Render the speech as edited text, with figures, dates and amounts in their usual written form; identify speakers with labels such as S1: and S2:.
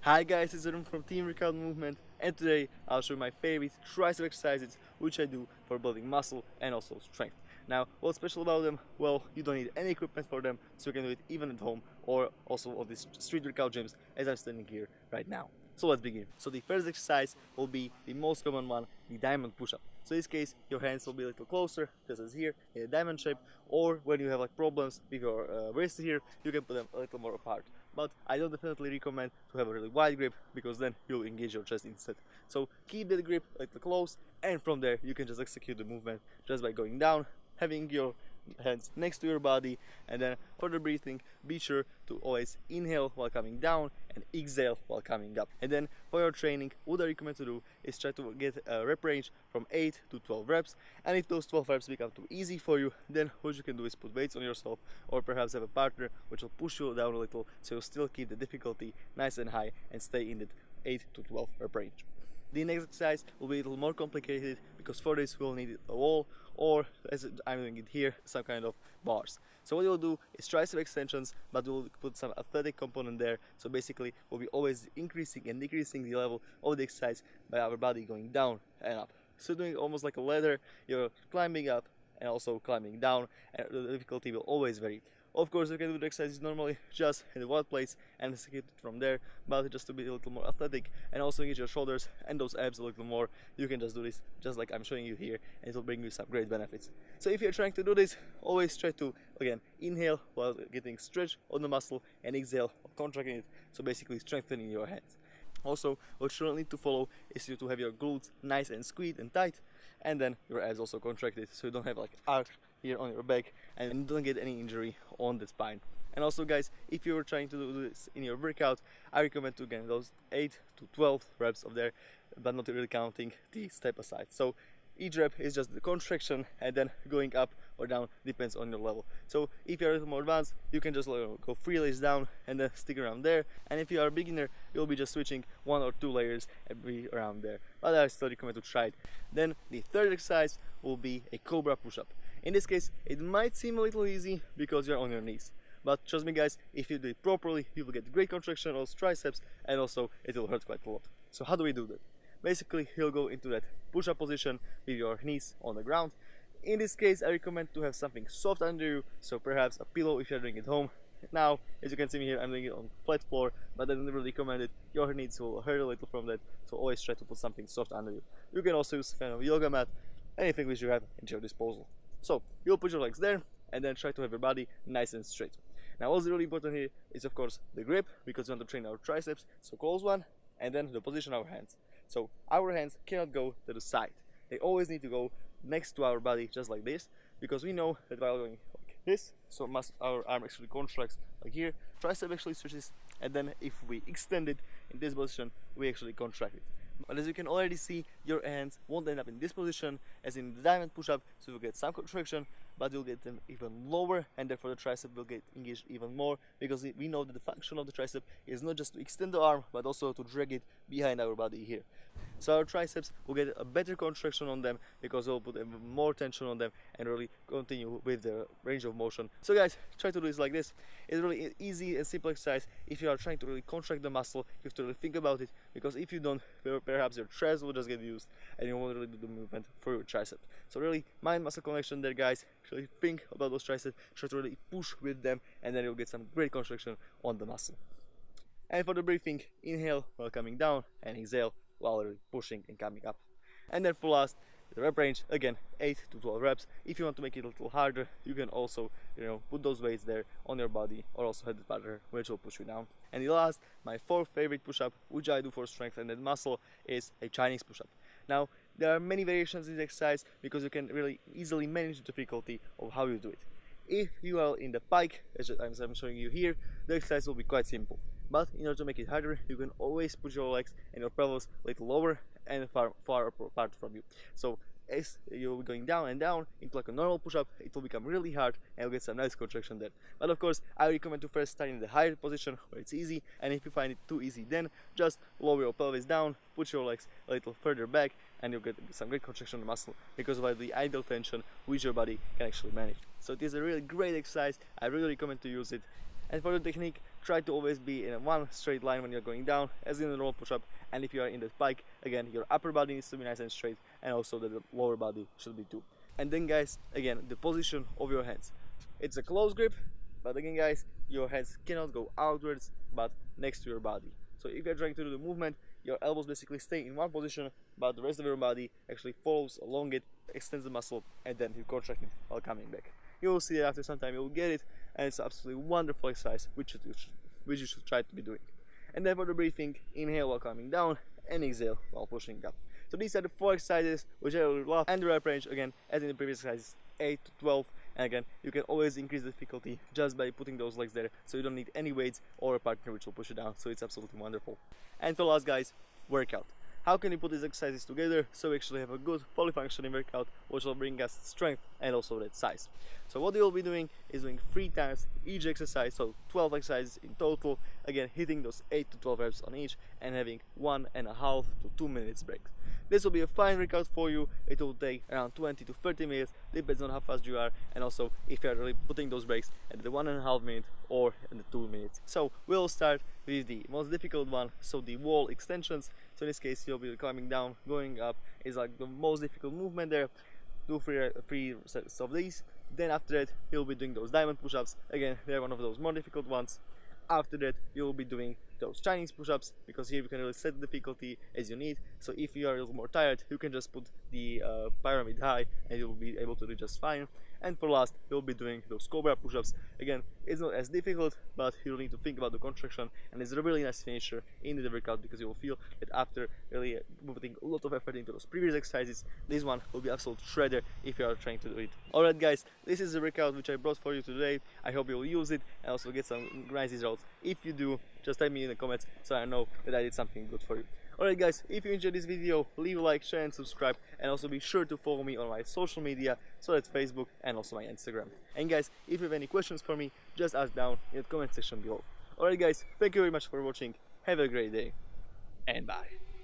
S1: Hi guys, it's Arun from Team Workout Movement, and today I'll show you my favorite tricep exercises which I do for building muscle and also strength. Now, what's special about them? Well, you don't need any equipment for them, so you can do it even at home or also on these street workout gyms as I'm standing here right now. So let's begin. So the first exercise will be the most common one, the diamond push-up. So in this case, your hands will be a little closer, just as here, in a diamond shape, or when you have like problems with your wrist here, you can put them a little more apart. But I don't definitely recommend to have a really wide grip, because then you'll engage your chest instead. So keep the grip a little close, and from there you can just execute the movement just by going down, having your hands next to your body, and then for the breathing, be sure to always inhale while coming down and exhale while coming up. And then for your training, what I recommend to do is try to get a rep range from 8 to 12 reps, and if those 12 reps become too easy for you, then what you can do is put weights on yourself, or perhaps have a partner which will push you down a little, so you'll still keep the difficulty nice and high and stay in that 8 to 12 rep range. The next exercise will be a little more complicated, because for this we'll need a wall, or as I'm doing it here, some kind of bars. So what we'll do is tricep extensions, but we'll put some athletic component there. So basically we'll be always increasing and decreasing the level of the exercise by our body going down and up. So doing almost like a ladder, you're climbing up and also climbing down, and the difficulty will always vary. Of course, you can do the exercises normally just in one place and execute it from there, but just to be a little more athletic and also engage your shoulders and those abs a little more, you can just do this just like I'm showing you here, and it will bring you some great benefits. So if you're trying to do this, always try to, again, inhale while getting stretch on the muscle and exhale while contracting it, so basically strengthening your hands. Also, what you need to follow is you to have your glutes nice and squeezed and tight, and then your abs also contracted, so you don't have like arc here on your back and you don't get any injury on the spine. And also guys, if you're trying to do this in your workout, I recommend to again those 8 to 12 reps of there, but not really counting the step aside. So each rep is just the contraction, and then going up or down depends on your level. So if you're a little more advanced, you can just go 3 layers down and then stick around there. And if you are a beginner, you'll be just switching 1 or 2 layers and be around there. But I still recommend to try it. Then the third exercise will be a cobra push-up. In this case, it might seem a little easy because you're on your knees. But trust me guys, if you do it properly, you will get great contraction of triceps, and also it will hurt quite a lot. So how do we do that? Basically, you'll go into that push-up position with your knees on the ground. In this case, I recommend to have something soft under you, so perhaps a pillow if you're doing it at home. Now, as you can see me here, I'm doing it on flat floor, but I don't really recommend it. Your knees will hurt a little from that, so always try to put something soft under you. You can also use kind of yoga mat, anything which you have at your disposal. So, you'll put your legs there, and then try to have your body nice and straight. Now, what's really important here is, of course, the grip, because we want to train our triceps, so close one, and then the position of our hands. So our hands cannot go to the side. They always need to go next to our body, just like this, because we know that while going like this, so our arm actually contracts like here, tricep actually stretches, and then if we extend it in this position, we actually contract it. But as you can already see, your hands won't end up in this position as in the diamond push-up, so you'll get some contraction, but you'll get them even lower, and therefore the tricep will get engaged even more, because we know that the function of the tricep is not just to extend the arm, but also to drag it behind our body here. So our triceps will get a better contraction on them, because we'll put more tension on them and really continue with the range of motion. So guys, try to do this like this. It's really an easy and simple exercise. If you are trying to really contract the muscle, you have to really think about it, because if you don't, perhaps your triceps will just get used and you won't really do the movement for your tricep. So really, mind-muscle connection there guys. Actually think about those triceps, try to really push with them, and then you'll get some great contraction on the muscle. And for the breathing, inhale while coming down and exhale while really pushing and coming up. And then for last, the rep range, again 8 to 12 reps. If you want to make it a little harder, you can also put those weights there on your body, or also have the partner which will push you down. And the last, my fourth favorite push-up, which I do for strength and muscle, is a Chinese push-up. Now, there are many variations in this exercise, because you can really easily manage the difficulty of how you do it. If you are in the pike, as I'm showing you here, the exercise will be quite simple. But in order to make it harder, you can always put your legs and your pelvis a little lower and far apart from you. So as you're going down and down into like a normal push-up, it will become really hard and you'll get some nice contraction there. But of course, I recommend to first start in the higher position where it's easy, and if you find it too easy, then just lower your pelvis down, put your legs a little further back, and you'll get some great contraction on the muscle, because of the ideal tension which your body can actually manage. So it is a really great exercise. I really recommend to use it. And for the technique, try to always be in one straight line when you're going down, as in a normal push-up. And if you are in the pike, again, your upper body needs to be nice and straight, and also the lower body should be too. And then guys, again, the position of your hands. It's a close grip, but again guys, your hands cannot go outwards, but next to your body. So if you're trying to do the movement, your elbows basically stay in one position, but the rest of your body actually follows along it, extends the muscle, and then you contract it while coming back. You will see that after some time you will get it, and it's absolutely wonderful exercise which you should try to be doing. And then for the breathing, inhale while coming down and exhale while pushing up. So these are the 4 exercises which I really love, and the rep range, again, as in the previous exercises, 8 to 12. And again, you can always increase the difficulty just by putting those legs there, so you don't need any weights or a partner which will push you down. So it's absolutely wonderful. And for last guys, workout. How can you put these exercises together so we actually have a good fully functioning workout which will bring us strength and also that size? So what you'll be doing is doing 3 times each exercise, so 12 exercises in total, again hitting those 8 to 12 reps on each and having 1.5 to 2 minutes breaks. This will be a fine workout for you. It will take around 20 to 30 minutes, depends on how fast you are, and also if you are really putting those breaks at the 1.5 minute or in the 2 minutes. So we'll start with the most difficult one, so the wall extensions. So in this case you'll be climbing down, going up is like the most difficult movement there. Do 3 sets of these. Then after that you'll be doing those diamond push-ups. Again, they're one of those more difficult ones. After that you'll be doing those Chinese push-ups, because here you can really set the difficulty as you need. So if you are a little more tired, you can just put the pyramid high and you'll be able to do just fine. And for last, you'll be doing those cobra push-ups. Again, it's not as difficult, but you'll need to think about the contraction, and it's a really nice finisher in the workout, because you will feel that after really putting a lot of effort into those previous exercises, this one will be absolute shredder if you are trying to do it. Alright guys, this is the workout which I brought for you today. I hope you will use it and also get some nice results. If you do, just type me in the comments so I know that I did something good for you. Alright guys, if you enjoyed this video, leave a like, share and subscribe, and also be sure to follow me on my social media, so that's Facebook and also my Instagram. And guys, if you have any questions for me, just ask down in the comment section below. Alright guys, thank you very much for watching, have a great day, and bye.